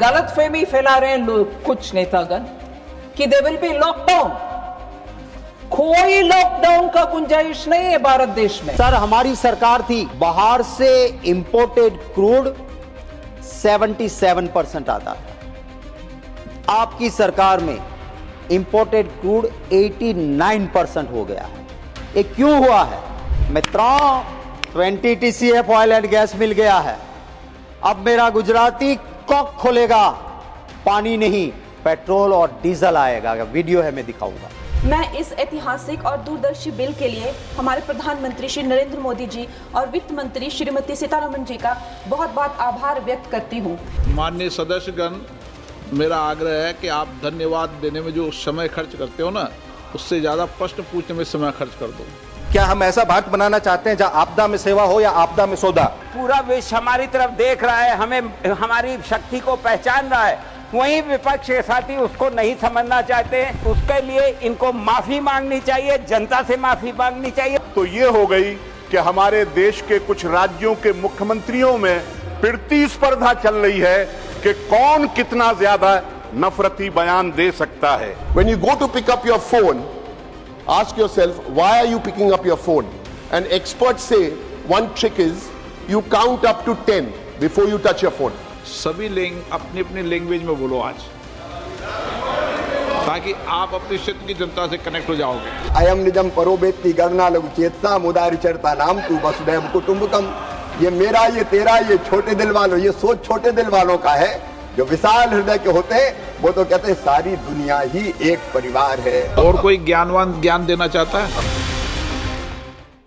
गलतफहमी फैला रहे हैं लोग, कुछ नेतागण, कि दे विल बी लॉकडाउन। कोई लॉकडाउन का गुंजाइश नहीं है भारत देश में। सर, हमारी सरकार थी, बाहर से इंपोर्टेड क्रूड 77% आता था। आपकी सरकार में इंपोर्टेड क्रूड 89% हो गया है। ये क्यों हुआ है मित्रों? 20 TCF ऑयल एंड गैस मिल गया है। अब मेरा गुजराती कॉक खोलेगा, पानी नहीं पेट्रोल और डीजल आएगा। वीडियो है, मैं दिखाऊंगा। मैं इस ऐतिहासिक और दूरदर्शी बिल के लिए हमारे प्रधानमंत्री श्री नरेंद्र मोदी जी और वित्त मंत्री श्रीमती सीतारमण जी का बहुत बहुत आभार व्यक्त करती हूँ। माननीय सदस्यगण, मेरा आग्रह है कि आप धन्यवाद देने में जो समय खर्च करते हो ना, उससे ज़्यादा प्रश्न पूछने में समय खर्च कर दो। क्या हम ऐसा भारत बनाना चाहते हैं जहां आपदा में सेवा हो या आपदा में सौदा? पूरा विश्व हमारी तरफ देख रहा है, हमें हमारी शक्ति को पहचान रहा है, वहीं विपक्ष के साथी उसको नहीं समझना चाहते। उसके लिए इनको माफी मांगनी चाहिए, जनता से माफी मांगनी चाहिए। तो ये हो गई कि हमारे देश के कुछ राज्यों के मुख्यमंत्रियों में प्रतिस्पर्धा चल रही है कि कौन कितना ज्यादा नफरती बयान दे सकता है। When you go to pick up your phone, ask yourself, why are you picking up your phone? And experts say one trick is you count up to 10 before you touch your phone. सभी अपनी अपनी language में बोलो आज, ताकि आप अपने क्षेत्र की जनता से कनेक्ट हो जाओगे। अयम निजम परोबेत्ति गगना लघु चेतसा मुदारि चरता नाम तू वसुदैव कुटुंबकम। ये मेरा, ये तेरा, ये छोटे दिल वालों, ये सोच छोटे दिल वालों का है। जो विशाल हृदय के होते हैं वो तो कहते हैं सारी दुनिया ही एक परिवार है। और कोई ज्ञानवान ज्ञान देना चाहता है?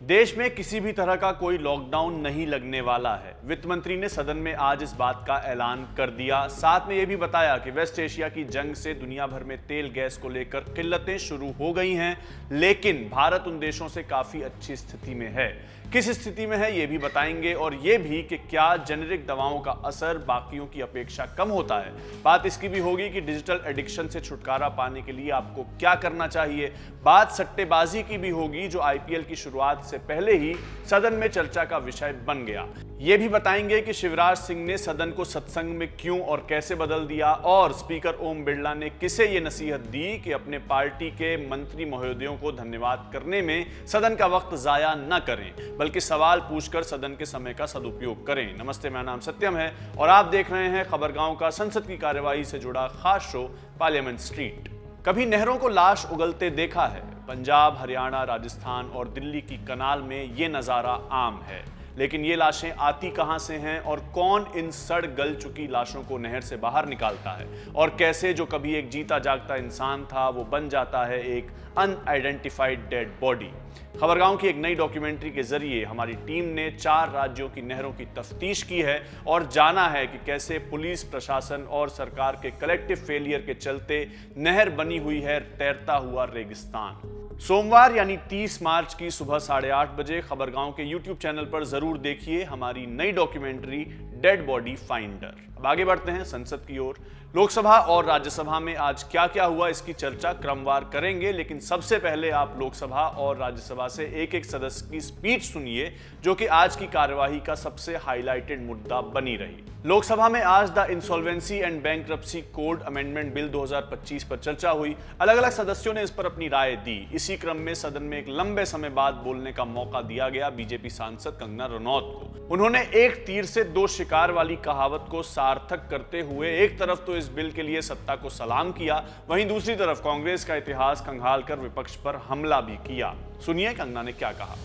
देश में किसी भी तरह का कोई लॉकडाउन नहीं लगने वाला है। वित्त मंत्री ने सदन में आज इस बात का ऐलान कर दिया। साथ में यह भी बताया कि वेस्ट एशिया की जंग से दुनिया भर में तेल गैस को लेकर किल्लतें शुरू हो गई हैं, लेकिन भारत उन देशों से काफी अच्छी स्थिति में है। किस स्थिति में है ये भी बताएंगे, और ये भी कि क्या जेनेरिक दवाओं का असर बाकियों की अपेक्षा कम होता है। बात इसकी भी होगी कि डिजिटल एडिक्शन से छुटकारा पाने के लिए आपको क्या करना चाहिए। बात सट्टेबाजी की भी होगी, जो IPL की शुरुआत से पहले ही सदन में चर्चा का विषय बन गया। ये भी बताएंगे कि शिवराज सिंह ने सदन को सत्संग में क्यों और कैसे बदल दिया, और स्पीकर ओम बिरला ने किसे ये नसीहत दी कि अपने पार्टी के मंत्री महोदयों को धन्यवाद करने में सदन का वक्त जाया न करें, बल्कि सवाल पूछकर सदन के समय का सदुपयोग करें। नमस्ते, मेरा नाम सत्यम है और आप देख रहे हैं खबरगांव का संसद की कार्यवाही से जुड़ा खास शो पार्लियामेंट स्ट्रीट। कभी नहरों को लाश उगलते देखा है। पंजाब, हरियाणा, राजस्थान और दिल्ली की कनाल में ये नज़ारा आम है, लेकिन ये लाशें आती कहां से हैं और कौन इन सड़ गल चुकी लाशों को नहर से बाहर निकालता है, और कैसे जो कभी एक जीता जागता इंसान था वो बन जाता है एक अनआइडेंटिफाइड डेड बॉडी। खबरगांव की एक नई डॉक्यूमेंट्री के जरिए हमारी टीम ने 4 राज्यों की नहरों की तफ्तीश की है और जाना है कि कैसे पुलिस प्रशासन और सरकार के कलेक्टिव फेलियर के चलते नहर बनी हुई है तैरता हुआ रेगिस्तान। सोमवार यानी 30 मार्च की सुबह 8:30 बजे खबरगांव के YouTube चैनल पर जरूर देखिए हमारी नई डॉक्यूमेंट्री डेड बॉडी फाइंडर। अब आगे बढ़ते हैं संसद की ओर। लोकसभा और राज्यसभा में आज क्या क्या हुआ इसकी चर्चा क्रमवार करेंगे, लेकिन सबसे पहले आप लोकसभा और राज्यसभा से एक एक सदस्य की स्पीच सुनिए, जो कि आज की कार्यवाही का सबसे हाईलाइटेड मुद्दा बनी रही। लोकसभा में आज the insolvency and bankruptcy code amendment bill 2025 पर चर्चा हुई। अलग अलग सदस्यों ने इस पर अपनी राय दी। इसी क्रम में सदन में एक लंबे समय बाद बोलने का मौका दिया गया बीजेपी सांसद कंगना रनौत को। उन्होंने एक तीर से 2 शिकार वाली कहावत को सार्थक करते हुए एक तरफ तो इस बिल के लिए सत्ता को सलाम किया, वहीं दूसरी तरफ कांग्रेस का इतिहास खंगालकर विपक्ष पर हमला भी किया। सुनिए कंगना ने क्या कहा।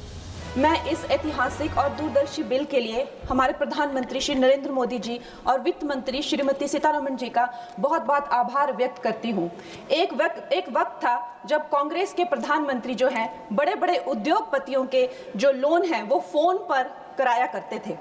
मैं इस ऐतिहासिक और दूरदर्शी बिल के लिए हमारे प्रधानमंत्री श्री नरेंद्र मोदी जी और वित्त मंत्री श्रीमती सीतारमण जी का बहुत बहुत आभार व्यक्त करती हूँ। एक वक्त था जब कांग्रेस के प्रधानमंत्री जो हैं बड़े बड़े उद्योगपतियों के जो लोन हैं वो फोन पर कराया करते थे,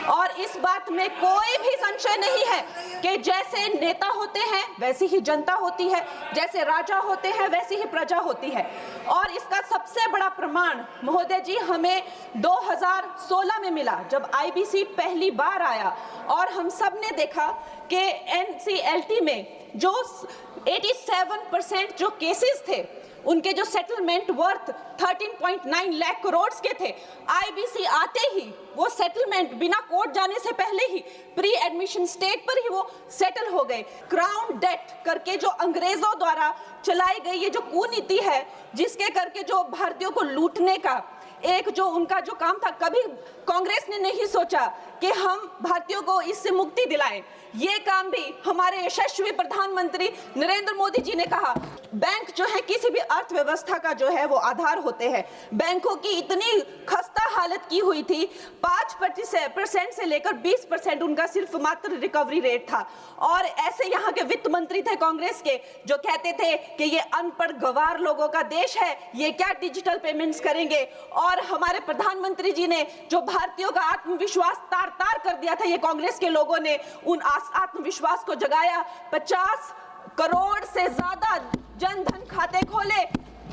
और इस बात में कोई भी संशय नहीं है कि जैसे नेता होते हैं वैसी ही जनता होती है, जैसे राजा होते हैं वैसी ही प्रजा होती है। और इसका सबसे बड़ा प्रमाण महोदय जी हमें 2016 में मिला, जब IBC पहली बार आया और हम सब ने देखा कि NCLT में जो 87% जो केसेस थे उनके जो सेटलमेंट वर्थ 13.9 लाख करोड़ के थे, आईबीसी आते ही वो सेटलमेंट बिना कोर्ट जाने से पहले ही प्री एडमिशन स्टेज पर ही वो सेटल हो गए। क्राउन डेट करके जो अंग्रेजों द्वारा चलाई गई ये जो कुनीति है, जिसके करके जो भारतीयों को लूटने का एक जो उनका जो काम था, कभी कांग्रेस ने नहीं सोचा कि हम भारतीयों को इससे मुक्ति दिलाएं। ये काम भी हमारे यशस्वी प्रधानमंत्री नरेंद्र मोदी जी ने कहा। बैंक जो है किसी भी अर्थव्यवस्था का जो है वो आधार होते हैं। बैंकों की इतनी खस्ता हालत की हुई थी, 5% से लेकर 20% उनका सिर्फ मात्र रिकवरी रेट था। और ऐसे यहाँ के वित्त मंत्री थे कांग्रेस के जो कहते थे कि ये अनपढ़ गवार लोगों का देश है, ये क्या डिजिटल पेमेंट्स करेंगे। और हमारे प्रधानमंत्री जी ने जो भारतीयों का आत्मविश्वास तार तार कर दिया था, ये कांग्रेस के लोगों ने उन आत्मविश्वास को जगाया। 50 करोड़ से ज्यादा जनधन खाते खोले,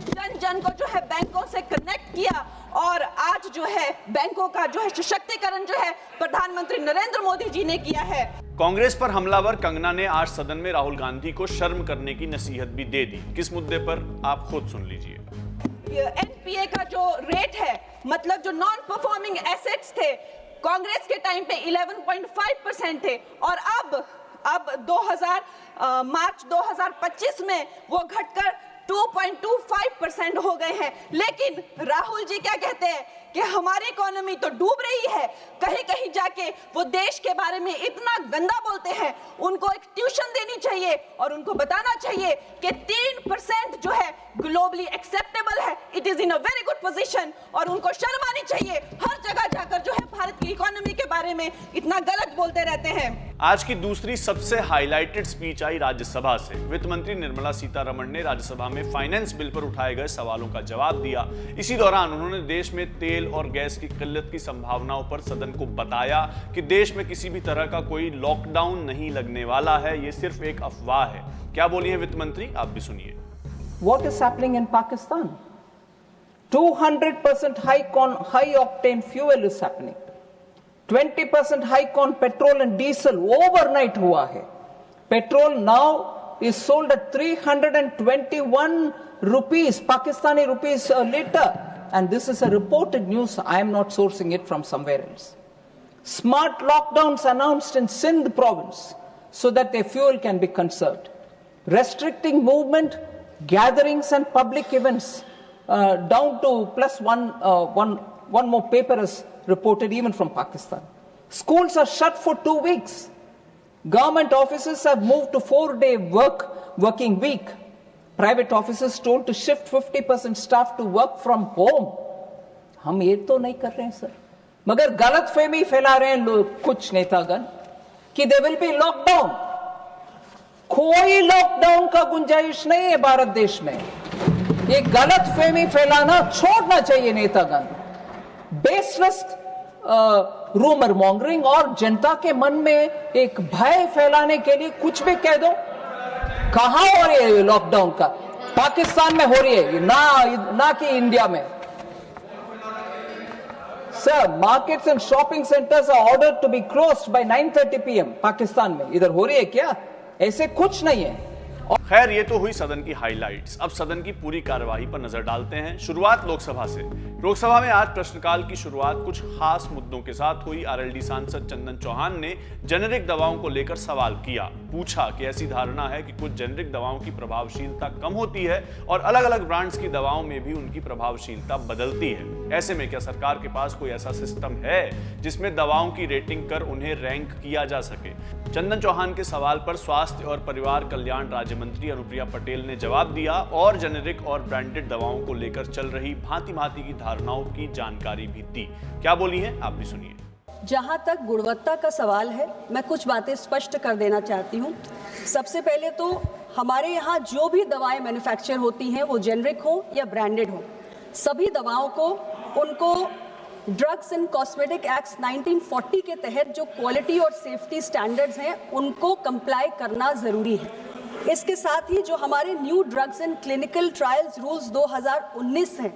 जन जन को जो है बैंकों से कनेक्ट किया और आज जो है बैंकों का जो है सशक्तिकरण जो है प्रधानमंत्री नरेंद्र मोदी जी ने किया है। कांग्रेस पर हमलावर कंगना ने आज सदन में राहुल गांधी को शर्म करने की नसीहत भी दे दी। किस मुद्दे पर आप खुद सुन लीजिए। एनपीए का जो रेट है, मतलब जो नॉन परफॉर्मिंग एसेट्स थे, कांग्रेस के टाइम पे 11.5% थे और अब मार्च 2025 में वो घटकर 2.25% हो गए हैं। लेकिन राहुल जी क्या कहते हैं कि हमारी इकोनॉमी तो डूब रही है, कहीं कहीं जाके वो देश के बारे में इतना गंदा बोलते हैं। उनको एक ट्यूशन देनी चाहिए और उनको बताना चाहिए कि 3% जो है ग्लोबली एक्सेप्टेबल है, it is in a very good position और उनको शर्म आनी चाहिए। हर जगह जाकर जो है भारत की इकोनॉमी के बारे में इतना गलत बोलते रहते हैं। आज की दूसरी सबसे हाईलाइटेड स्पीच आई राज्यसभा से। वित्त मंत्री निर्मला सीतारमण ने राज्यसभा में फाइनेंस बिल पर उठाए गए सवालों का जवाब दिया। इसी दौरान उन्होंने देश में तेल और गैस की किल्लत की संभावनाओं पर सदन को बताया कि देश में किसी भी तरह का कोई लॉकडाउन नहीं लगने वाला है, ये सिर्फ एक अफवाह है। क्या बोली है वित्त मंत्री, आप भी सुनिए। What is happening in Pakistan? 200% hike on high octane fuel is happening. 20% hike on petrol and diesel overnight हुआ है। Petrol now is sold at 321 rupees, Pakistani rupees a liter. And this is a reported news. I am not sourcing it from somewhere else. Smart lockdowns announced in Sindh province so that their fuel can be conserved. Restricting movement, gatherings and public events down to one more paper is reported even from Pakistan. Schools are shut for 2 weeks. Government offices have moved to 4-day working week. Private offices told to shift 50% staff to work from home. हम ये तो नहीं कर रहे हैं sir, मगर गलतफहमी फैला रहे हैं लोग, कुछ नेतागण, कि there will be lockdown. कोई लॉकडाउन का गुंजाइश नहीं है भारत देश में। ये गलतफहमी फैलाना छोड़ना चाहिए नेतागण। बेसलेस रूमर मॉन्गरिंग और जनता के मन में एक भय फैलाने के लिए कुछ भी कह दो। कहां हो रही है लॉकडाउन का? पाकिस्तान में हो रही है ना कि इंडिया में। Sir, markets and shopping centres are ordered to be closed by 9:30 PM Pakistan में। इधर हो रही है क्या? ऐसे कुछ नहीं है। खैर, ये तो हुई सदन की हाइलाइट्स। अब सदन की पूरी कार्यवाही पर नजर डालते हैं। शुरुआत लोकसभा से। लोकसभा में आज प्रश्नकाल की शुरुआत कुछ खास मुद्दों के साथ हुई। आरएलडी सांसद चंदन चौहान ने जेनेरिक दवाओं को लेकर सवाल किया। पूछा कि ऐसी धारणा है कि कुछ जेनेरिक दवाओं की प्रभावशीलता कम होती है और अलग अलग ब्रांड्स की दवाओं में भी उनकी प्रभावशीलता बदलती है। ऐसे में क्या सरकार के पास कोई ऐसा सिस्टम है जिसमें दवाओं की रेटिंग कर उन्हें रैंक किया जा सके? चंदन चौहान के सवाल पर स्वास्थ्य और परिवार कल्याण राज्य मंत्री अनुप्रिया पटेल ने जवाब दिया और जेनेरिक और ब्रांडेड दवाओं को लेकर चल रही भांति भांति की धारणाओं की जानकारी भी दी। क्या बोली है, आप भी सुनिए। जहां तक गुणवत्ता का सवाल है, मैं कुछ बातें स्पष्ट कर देना चाहती हूं। सबसे पहले तो हमारे यहाँ जो भी दवाएं मैन्युफैक्चर होती हैं, वो जेनेरिक हो या ब्रांडेड हो, सभी दवाओं को उनको ड्रग्स एंड कॉस्मेटिक एक्ट 1940 के तहत जो क्वालिटी और सेफ्टी स्टैंडर्ड्स हैं, उनको कंप्लाई करना ज़रूरी है। इसके साथ ही जो हमारे new drugs and clinical trials rules 2019 हैं,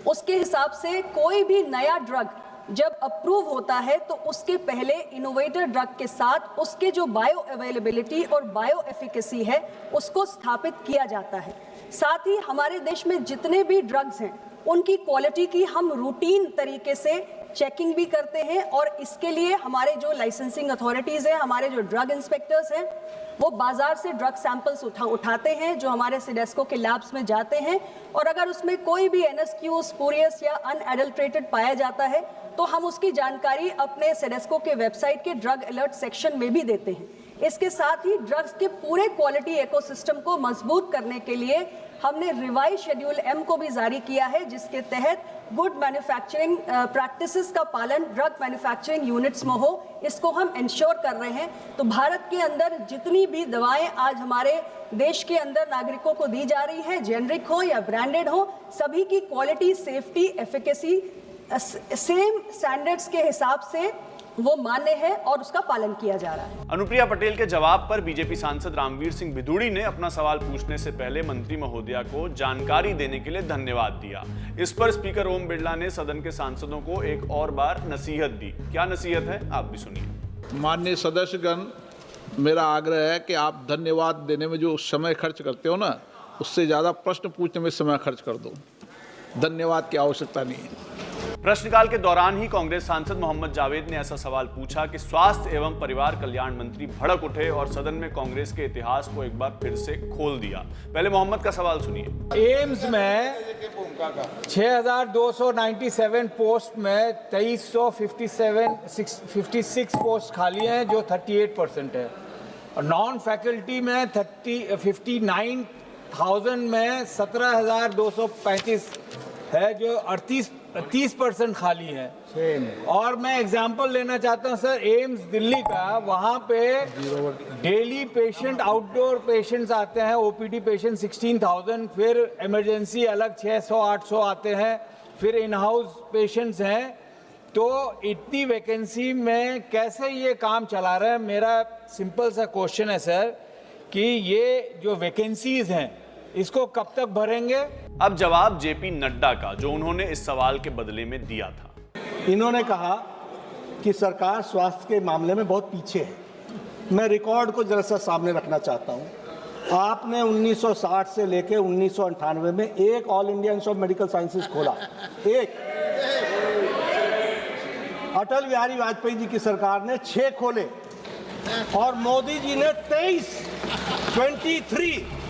उसके हिसाब से कोई भी नया ड्रग जब अप्रूव होता है तो उसके पहले इनोवेटर ड्रग के साथ उसके जो बायो अवेलेबिलिटी और बायो एफिकेसी है उसको स्थापित किया जाता है। साथ ही हमारे देश में जितने भी ड्रग्स हैं उनकी क्वालिटी की हम रूटीन तरीके से चेकिंग भी करते हैं और इसके लिए हमारे जो लाइसेंसिंग अथॉरिटीज हैं, हमारे जो ड्रग इंस्पेक्टर्स हैं, वो बाजार से ड्रग सैंपल्स उठाते हैं जो हमारे सिडेस्को के लैब्स में जाते हैं और अगर उसमें कोई भी NSQ, स्पूरियस या अनएडल्ट्रेटेड पाया जाता है तो हम उसकी जानकारी अपने सिडेस्को के वेबसाइट के ड्रग अलर्ट सेक्शन में भी देते हैं। इसके साथ ही ड्रग्स के पूरे क्वालिटी इकोसिस्टम को मजबूत करने के लिए हमने रिवाइज शेड्यूल M को भी जारी किया है, जिसके तहत गुड मैन्युफैक्चरिंग प्रैक्टिसेस का पालन ड्रग मैन्युफैक्चरिंग यूनिट्स में हो, इसको हम इंश्योर कर रहे हैं। तो भारत के अंदर जितनी भी दवाएं आज हमारे देश के अंदर नागरिकों को दी जा रही है, जेनरिक हो या ब्रांडेड हो, सभी की quality, safety, efficacy same standards के हिसाब से वो मान्य है और उसका पालन किया जा रहा है। अनुप्रिया पटेल के जवाब पर बीजेपी सांसद रामवीर सिंह बिधूड़ी ने अपना सवाल पूछने से पहले मंत्री महोदया को जानकारी देने के लिए धन्यवाद दिया। इस पर स्पीकर ओम बिरला ने सदन के सांसदों को एक और बार नसीहत दी। क्या नसीहत है, आप भी सुनिए। माननीय सदस्यगण, मेरा आग्रह है कि आप धन्यवाद देने में जो समय खर्च करते हो ना, उससे ज्यादा प्रश्न पूछने में समय खर्च कर दो। धन्यवाद की आवश्यकता नहीं है। प्रश्नकाल के दौरान ही कांग्रेस सांसद मोहम्मद जावेद ने ऐसा सवाल पूछा कि स्वास्थ्य एवं परिवार कल्याण मंत्री भड़क उठे और सदन में कांग्रेस के इतिहास को एक बार फिर से खोल दिया। पहले मोहम्मद का सवाल सुनिए। एम्स में 6297 पोस्ट में 2356 पोस्ट खाली हैं जो 38% है और नॉन फैकल्टी में 59,000 में 17,235 है जो 30% खाली है। और मैं एग्जांपल लेना चाहता हूं सर, एम्स दिल्ली का, वहां पे डेली पेशेंट, आउटडोर पेशेंट्स आते हैं, ओपीडी पेशेंट 16,000, फिर इमरजेंसी अलग 600-800 आते हैं, फिर इन हाउस पेशेंट्स हैं। तो इतनी वैकेंसी में कैसे ये काम चला रहे हैं? मेरा सिंपल सा क्वेश्चन है सर कि ये जो वैकेंसीज हैं इसको कब तक भरेंगे? अब जवाब जेपी नड्डा का, जो उन्होंने इस सवाल के बदले में दिया था। इन्होंने कहा कि सरकार स्वास्थ्य के मामले में बहुत पीछे है। मैं रिकॉर्ड को जरा सा सामने रखना चाहता हूं। आपने 1960 से लेकर 1998 में एक all India institute of medical sciences खोला, एक। अटल बिहारी वाजपेयी जी की सरकार ने 6 खोले और मोदी जी ने 23।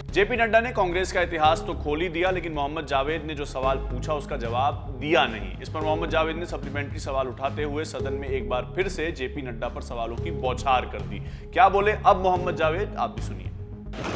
जेपी नड्डा ने कांग्रेस का इतिहास तो खोल ही दिया, लेकिन मोहम्मद जावेद ने जो सवाल पूछा उसका जवाब दिया नहीं। इस पर मोहम्मद जावेद ने सप्लीमेंट्री सवाल उठाते हुए सदन में एक बार फिर से जेपी नड्डा पर सवालों की बौछार कर दी। क्या बोले अब मोहम्मद जावेद, आप भी सुनिए।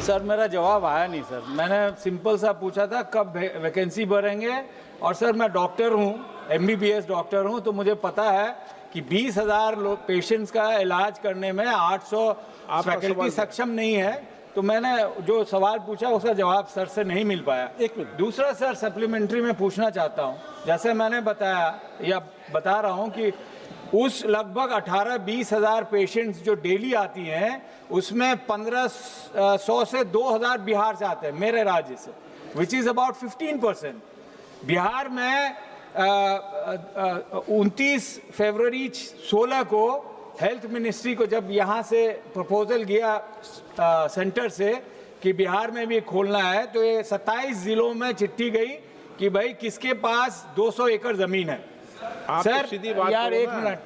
सर मेरा जवाब आया नहीं सर। मैंने सिंपल सा पूछा था कब वैकेंसी भरेंगे, और सर मैं डॉक्टर हूँ, MBBS डॉक्टर हूँ, तो मुझे पता है कि 20,000 पेशेंट्स का इलाज करने में 800 फैकल्टी सक्षम नहीं है। तो मैंने जो सवाल पूछा उसका जवाब सर से नहीं मिल पाया। एक मिनट। दूसरा सर सप्लीमेंट्री में पूछना चाहता हूँ, जैसे मैंने बताया या बता रहा हूँ कि उस लगभग 18-20 हज़ार पेशेंट्स जो डेली आती हैं उसमें 1500 से 2000 बिहार से आते हैं, मेरे राज्य से, विच इज़ अबाउट 15%। बिहार में 29 फरवरी 16 को हेल्थ मिनिस्ट्री को जब यहाँ से प्रपोजल गया सेंटर से कि बिहार में भी खोलना है, तो ये 27 जिलों में चिट्ठी गई कि भाई किसके पास 200 एकड़ जमीन है। सर यार एक मिनट,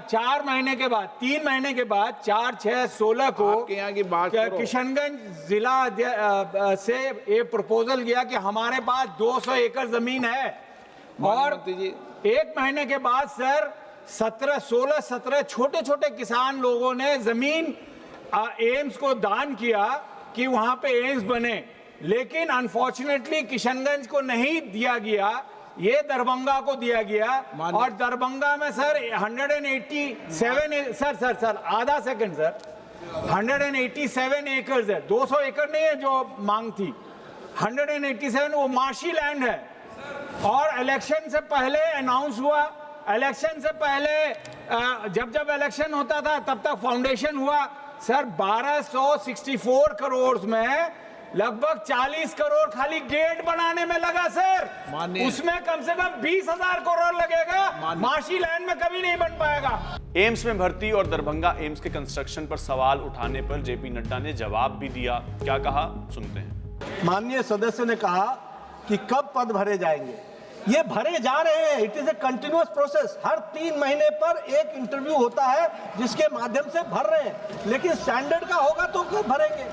4 महीने के बाद, 3 महीने के बाद 4-6-16 को यहाँ की बात किशनगंज जिला से ये प्रपोजल गया कि हमारे पास 200 एकड़ जमीन है, और 1 महीने के बाद सर 16-17 छोटे छोटे किसान लोगों ने जमीन एम्स को दान किया कि वहां पे एम्स बने, लेकिन अनफॉर्चुनेटली किशनगंज को नहीं दिया गया, ये दरभंगा को दिया गया। और दरभंगा में सर 187 सर आधा सेकंड सर 187 एकड़ है, 200 एकड़ नहीं है जो मांग थी, 187 वो मार्शी लैंड है। और इलेक्शन से पहले अनाउंस हुआ, इलेक्शन से पहले जब इलेक्शन होता था तब तक फाउंडेशन हुआ सर, 1264 करोड़ में लगभग 40 करोड़ खाली गेट बनाने में लगा सर। माननीय- उसमें कम से कम 20,000 करोड़ लगेगा। माशी लैंड में कभी नहीं बन पाएगा। एम्स में भर्ती और दरभंगा एम्स के कंस्ट्रक्शन पर सवाल उठाने पर जेपी नड्डा ने जवाब भी दिया। क्या कहा, सुनते हैं। माननीय सदस्य ने कहा कि कब पद भरे जाएंगे। ये भरे जा रहे हैं। It is a continuous process. हर 3 महीने पर एक इंटरव्यू होता है जिसके माध्यम से भर रहे हैं, लेकिन स्टैंडर्ड का होगा तो कब भरेंगे।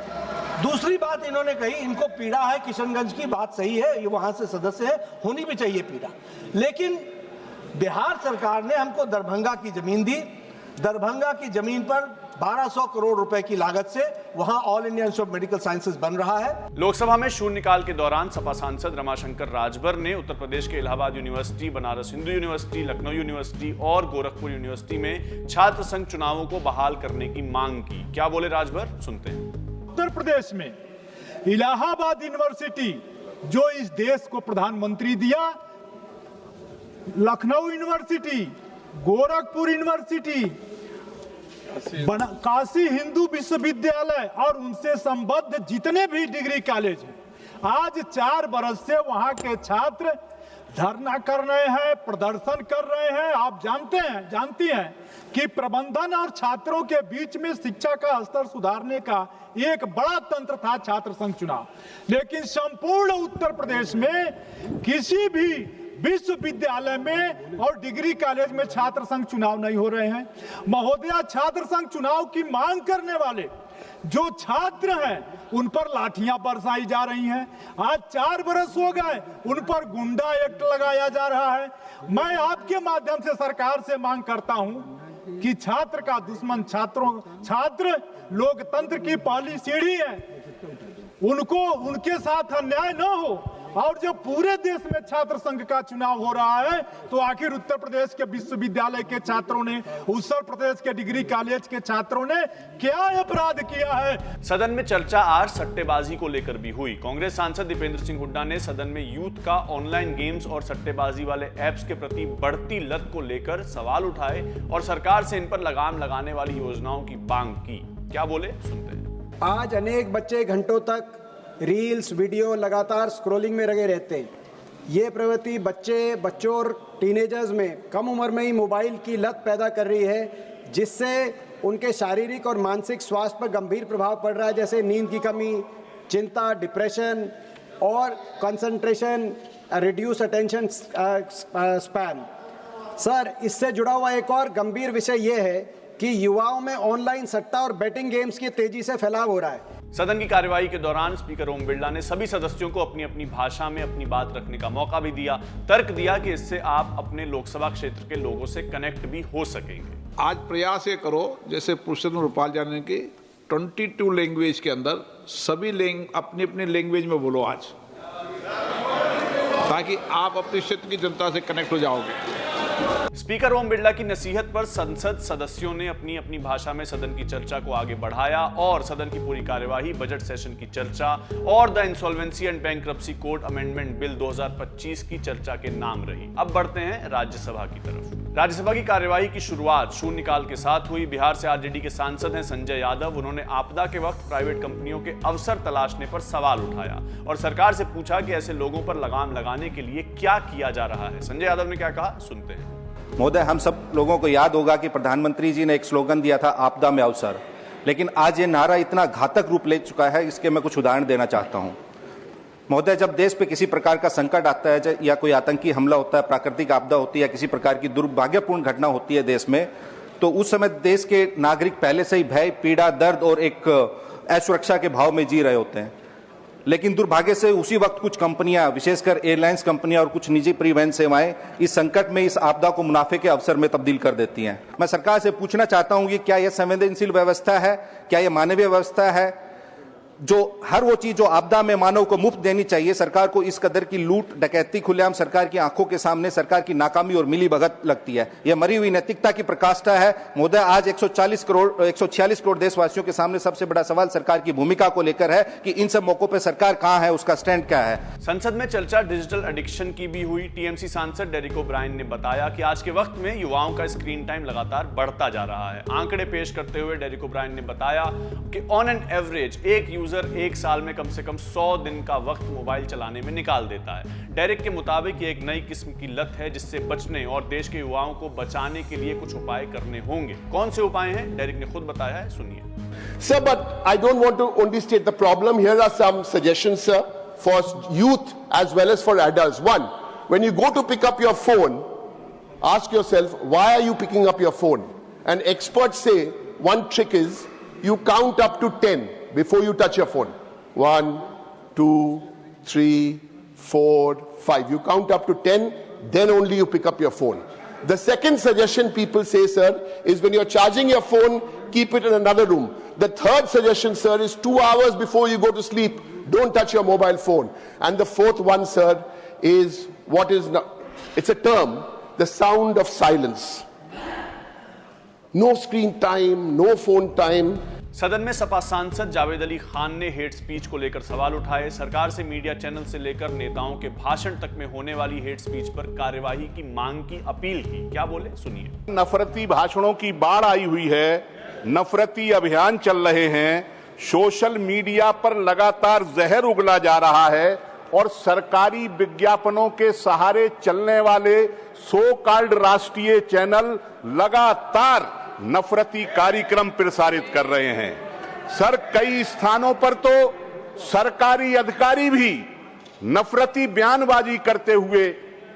दूसरी बात इन्होंने कही, इनको पीड़ा है किशनगंज की, बात सही है, ये वहां से सदस्य है, होनी भी चाहिए पीड़ा। लेकिन बिहार सरकार ने हमको दरभंगा की जमीन दी। दरभंगा की जमीन पर 1200 करोड़ रुपए की लागत से वहां all India institute of medical sciences बन रहा है। लोकसभा में शून्यकाल के दौरान सपा सांसद रमाशंकर राजभर ने उत्तर प्रदेश के Allahabad university, Banaras Hindu university, Lucknow university और गोरखपुर यूनिवर्सिटी में छात्र संघ चुनावों को बहाल करने की मांग की। क्या बोले राजभर, सुनते हैं। उत्तर प्रदेश में इलाहाबाद यूनिवर्सिटी जो इस देश को प्रधानमंत्री दिया, लखनऊ यूनिवर्सिटी, गोरखपुर यूनिवर्सिटी, काशी हिंदू विश्वविद्यालय और उनसे संबद्ध जितने भी डिग्री कॉलेज हैं, आज 4 बरस से वहां के छात्र धरना कर रहे हैं, प्रदर्शन कर रहे हैं। आप जानती हैं कि प्रबंधन और छात्रों के बीच में शिक्षा का स्तर सुधारने का एक बड़ा तंत्र था छात्र संघ चुनाव, लेकिन संपूर्ण उत्तर प्रदेश में किसी भी विश्वविद्यालय में और डिग्री कॉलेज में छात्र संघ चुनाव नहीं हो रहे हैं। महोदया, छात्र संघ चुनाव की मांग करने वाले जो छात्र हैं उन पर लाठियां बरसाई जा रही हैं। आज 4 बरस हो गए, उन पर गुंडा एक्ट लगाया जा रहा है। मैं आपके माध्यम से सरकार से मांग करता हूं कि छात्र का दुश्मन छात्र लोकतंत्र की पहली सीढ़ी है, उनको उनके साथ अन्याय न हो। और जब पूरे देश में छात्र संघ का चुनाव हो रहा है तो आखिर उत्तर प्रदेश के विश्वविद्यालय के छात्रों ने, उत्तर प्रदेश के डिग्री कॉलेज के छात्रों ने क्या अपराध किया है। सदन में चर्चा आज सट्टेबाजी को लेकर भी हुई। कांग्रेस सांसद दीपेंद्र सिंह हुड्डा ने सदन में यूथ का ऑनलाइन गेम्स और सट्टेबाजी वाले ऐप्स के प्रति बढ़ती लत को लेकर सवाल उठाए और सरकार से इन पर लगाम लगाने वाली योजनाओं की मांग की। क्या बोले, सुनते हैं। आज अनेक बच्चे घंटों तक रील्स, वीडियो लगातार स्क्रॉलिंग में लगे रहते हैं। ये प्रवृत्ति बच्चों और टीनेजर्स में कम उम्र में ही मोबाइल की लत पैदा कर रही है, जिससे उनके शारीरिक और मानसिक स्वास्थ्य पर गंभीर प्रभाव पड़ रहा है, जैसे नींद की कमी, चिंता, डिप्रेशन और concentration, reduce attention span. Sir, इससे जुड़ा हुआ एक और गंभीर विषय ये है कि युवाओं में ऑनलाइन सट्टा और बेटिंग गेम्स की तेजी से फैलाव हो रहा है। सदन की कार्यवाही के दौरान स्पीकर ओम बिरला ने सभी सदस्यों को अपनी अपनी भाषा में अपनी बात रखने का मौका भी दिया। तर्क दिया कि इससे आप अपने लोकसभा क्षेत्र के लोगों से कनेक्ट भी हो सकेंगे। आज प्रयास ये करो, जैसे पुरुषोत्तम रूपाल जी ने कि 22 लैंग्वेज के अंदर सभी अपनी अपनी लैंग्वेज में बोलो आज, ताकि आप अपने क्षेत्र की जनता से कनेक्ट हो जाओगे। स्पीकर ओम बिरला की नसीहत पर संसद सदस्यों ने अपनी अपनी भाषा में सदन की चर्चा को आगे बढ़ाया और सदन की पूरी कार्यवाही बजट सेशन की चर्चा और the insolvency and bankruptcy code amendment bill 2025 की चर्चा के नाम रही। अब बढ़ते हैं राज्यसभा की तरफ। राज्यसभा की कार्यवाही की शुरुआत शून्यकाल के साथ हुई। बिहार से आरजेडी के सांसद हैं संजय यादव। उन्होंने आपदा के वक्त प्राइवेट कंपनियों के अवसर तलाशने पर सवाल उठाया और सरकार से पूछा कि ऐसे लोगों पर लगाम लगाने के लिए क्या किया जा रहा है। संजय यादव ने क्या कहा, सुनते हैं। महोदय, हम सब लोगों को याद होगा कि प्रधानमंत्री जी ने एक स्लोगन दिया था, आपदा में अवसर। लेकिन आज ये नारा इतना घातक रूप ले चुका है, इसके मैं कुछ उदाहरण देना चाहता हूं। महोदय, जब देश पे किसी प्रकार का संकट आता है या कोई आतंकी हमला होता है, प्राकृतिक आपदा होती है या किसी प्रकार की दुर्भाग्यपूर्ण घटना होती है देश में, तो उस समय देश के नागरिक पहले से ही भय, पीड़ा, दर्द और एक असुरक्षा के भाव में जी रहे होते हैं। लेकिन दुर्भाग्य से उसी वक्त कुछ कंपनियां, विशेषकर एयरलाइंस कंपनियां और कुछ निजी परिवहन सेवाएं इस संकट में, इस आपदा को मुनाफे के अवसर में तब्दील कर देती हैं। मैं सरकार से पूछना चाहता हूं कि क्या यह संवेदनशील व्यवस्था है, क्या यह मानवीय व्यवस्था है, जो हर वो चीज जो आपदा में मानव को मुफ्त देनी चाहिए, सरकार को इस कदर की लूट डकैती खुलेआम सरकार की आंखों के सामने सरकार की नाकामी और मिली भगत लगती है। यह मरी हुई नैतिकता की प्रकाष्ठा है। महोदय, आज 146 करोड़ देशवासियों के सामने सबसे बड़ा सवाल सरकार की भूमिका को लेकर है कि इन सब मौकों पर सरकार कहां है, उसका स्टैंड क्या है। संसद में चर्चा डिजिटल एडिक्शन की भी हुई। टीएमसी सांसद डेरेक ओब्रायन ने बताया कि आज के वक्त में युवाओं का स्क्रीन टाइम लगातार बढ़ता जा रहा है। आंकड़े पेश करते हुए डेरेक ओब्रायन ने बताया कि ऑन एन एवरेज एक यूजर यूजर एक साल में कम से कम 100 दिन का वक्त मोबाइल चलाने में निकाल देता है। डेरिक के मुताबिक ये एक नई किस्म की लत है जिससे बचने और देश के युवाओं को बचाने के लिए कुछ उपाय करने होंगे। कौन से उपाय हैं, डेरिक ने खुद बताया है, सुनिए। Sir, but I don't want to only state the problem. Here are some suggestions, sir, for youth as well as for adults. One, when you go to pick up your phone, ask yourself, why are you picking up your phone? And experts say one trick is you count up to 10 before you touch your phone. 1, 2, 3, 4, 5. You count up to 10, then only you pick up your phone. The second suggestion people say, sir, is when you're charging your phone, keep it in another room. The third suggestion, sir, is 2 hours before you go to sleep, don't touch your mobile phone. And the fourth one, sir, is what is, it's a term, the sound of silence. No screen time, no phone time. सदन में सपा सांसद जावेद अली खान ने hate speech को लेकर सवाल उठाए। सरकार से मीडिया चैनल से लेकर नेताओं के भाषण तक में होने वाली हेट स्पीच पर कार्यवाही की मांग की अपील की। क्या बोले, सुनिए। नफरती भाषणों की बाढ़ आई हुई है, नफरती अभियान चल रहे हैं, सोशल मीडिया पर लगातार जहर उगला जा रहा है और सरकारी विज्ञापनों के सहारे चलने वाले सो कॉल्ड राष्ट्रीय चैनल लगातार नफरती कार्यक्रम प्रसारित कर रहे हैं। सर, कई स्थानों पर तो सरकारी अधिकारी भी नफरती बयानबाजी करते हुए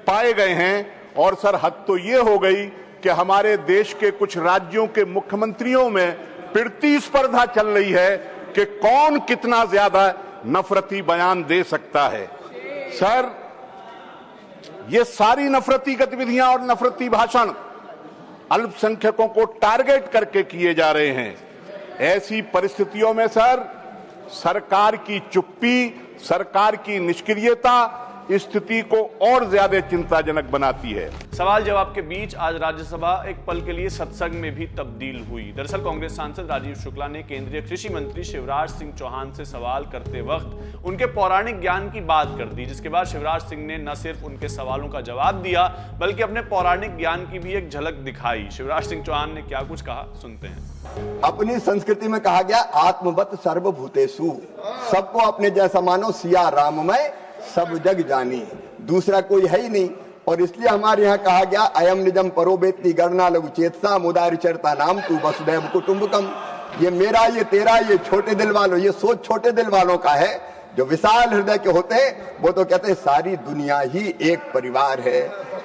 पाए गए हैं और सर हद तो ये हो गई कि हमारे देश के कुछ राज्यों के मुख्यमंत्रियों में प्रतिस्पर्धा चल रही है कि कौन कितना ज्यादा नफरती बयान दे सकता है। सर, ये सारी नफरती गतिविधियां और नफरती भाषण अल्पसंख्यकों को टारगेट करके किए जा रहे हैं। ऐसी परिस्थितियों में सर, सरकार की चुप्पी, सरकार की निष्क्रियता स्थिति को और ज्यादा चिंताजनक बनाती है। सवाल जवाब के बीच आज राज्यसभा एक पल के लिए सत्संग में भी तब्दील हुई। दरअसल कांग्रेस सांसद राजीव शुक्ला ने केंद्रीय कृषि मंत्री शिवराज सिंह चौहान से सवाल करते वक्त उनके पौराणिक ज्ञान की बात कर दी, जिसके बाद शिवराज सिंह ने न सिर्फ उनके सवालों का जवाब दिया बल्कि अपने पौराणिक ज्ञान की भी एक झलक दिखाई। शिवराज सिंह चौहान ने क्या कुछ कहा, सुनते हैं। अपनी संस्कृति में कहा गया आत्मवत सर्वभूतेषु, सबको अपने जैसा मानो, सिया राममय सब जग जानी, दूसरा कोई है ही नहीं। और इसलिए हमारे यहाँ कहा गया अयम निजम परोबेत्ति गणना लघु चेतसा मुदारि चरता नाम तू वसुधैव कुटुंबकम। ये मेरा, ये तेरा, ये छोटे दिल वालों, ये सोच छोटे दिल वालों का है। जो विशाल हृदय के होते हैं वो तो कहते हैं सारी दुनिया ही एक परिवार है।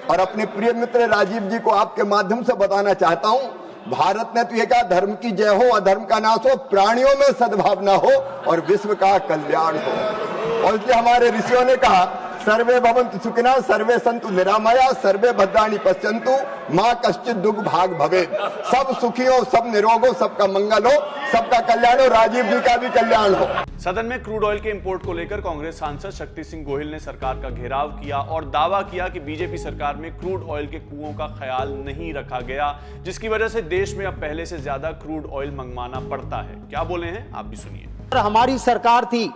और अपने प्रिय मित्र राजीव जी को आपके माध्यम से बताना चाहता हूँ, भारत ने तो ये कहा धर्म की जय हो, अधर्म का नाश हो, प्राणियों में सद्भावना हो और विश्व का कल्याण हो। और इसलिए हमारे ऋषियों ने कहा सर्वे भवन्तु सुखिनः, सर्वे सन्तु निरामया, सर्वे भद्राणि पश्यन्तु, मां कश्चित् दुख भाग भवेत्। सब सुखी हो, सब निरोग हो, सबका मंगल हो, सबका कल्याण हो, राजीव जी का भी कल्याण हो। सदन में क्रूड ऑयल के इंपोर्ट को लेकर कांग्रेस सांसद शक्ति सिंह गोहिल ने सरकार का घेराव किया और दावा किया कि बीजेपी सरकार में क्रूड ऑयल के कुओं का ख्याल नहीं रखा गया, जिसकी वजह से देश में अब पहले से ज्यादा क्रूड ऑयल मंगवाना पड़ता है। क्या बोले हैं, आप भी सुनिए। हमारी सरकार थी,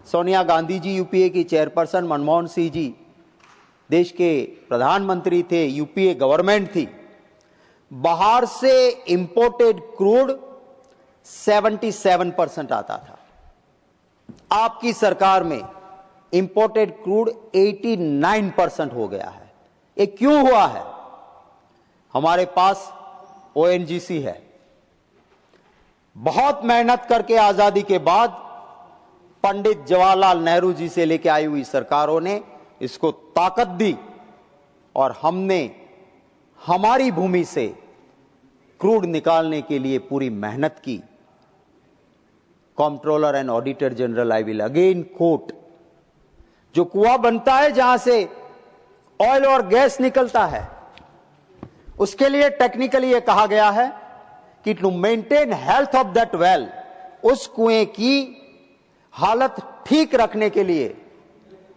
सोनिया गांधी जी यूपीए की चेयरपर्सन, मनमोहन सिंह जी देश के प्रधानमंत्री थे, यूपीए गवर्नमेंट थी। बाहर से इंपोर्टेड क्रूड 77% आता था। आपकी सरकार में इंपोर्टेड क्रूड 89% हो गया है। ये क्यों हुआ है? हमारे पास ओएनजीसी है। बहुत मेहनत करके आजादी के बाद पंडित जवाहरलाल नेहरू जी से लेकर आई हुई सरकारों ने इसको ताकत दी और हमने हमारी भूमि से क्रूड निकालने के लिए पूरी मेहनत की। Controller and auditor general, I will again quote, जो कुआं बनता है जहां से ऑयल और गैस निकलता है, उसके लिए टेक्निकली यह कहा गया है कि to maintain health of that well, उस कुएं की हालत ठीक रखने के लिए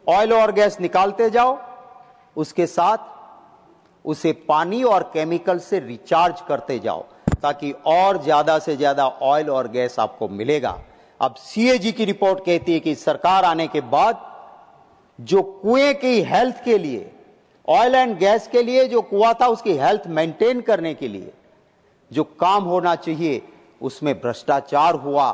ऑयल और गैस निकालते जाओ, उसके साथ उसे पानी और केमिकल से रिचार्ज करते जाओ ताकि और ज्यादा से ज्यादा ऑयल और गैस आपको मिलेगा। अब सीएजी की रिपोर्ट कहती है कि सरकार आने के बाद जो कुएं की हेल्थ के लिए, ऑयल एंड गैस के लिए जो कुआं था उसकी हेल्थ मेंटेन करने के लिए जो काम होना चाहिए उसमें भ्रष्टाचार हुआ,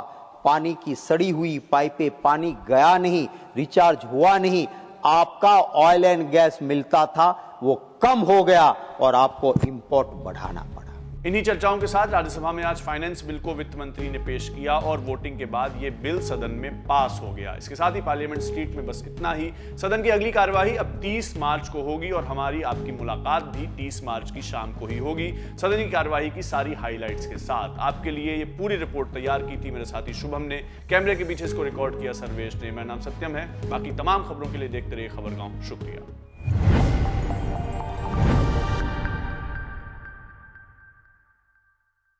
पानी की सड़ी हुई पाइपें, पानी गया नहीं, रिचार्ज हुआ नहीं, आपका ऑयल एंड गैस मिलता था वो कम हो गया और आपको इंपोर्ट बढ़ाना पड़ा। इन्हीं चर्चाओं के साथ राज्यसभा में आज फाइनेंस बिल को वित्त मंत्री ने पेश किया और वोटिंग के बाद यह बिल सदन में पास हो गया। इसके साथ ही पार्लियामेंट स्ट्रीट में बस इतना ही। सदन की अगली कार्यवाही अब 30 मार्च को होगी और हमारी आपकी मुलाकात भी 30 मार्च की शाम को ही होगी, सदन की कार्यवाही की सारी हाईलाइट्स के साथ। आपके लिए ये पूरी रिपोर्ट तैयार की थी मेरे साथी शुभम ने, कैमरे के पीछे इसको रिकॉर्ड किया सर्वेश ने, मेरा नाम सत्यम है। बाकी तमाम खबरों के लिए देखते रहिए खबरगांव। शुक्रिया।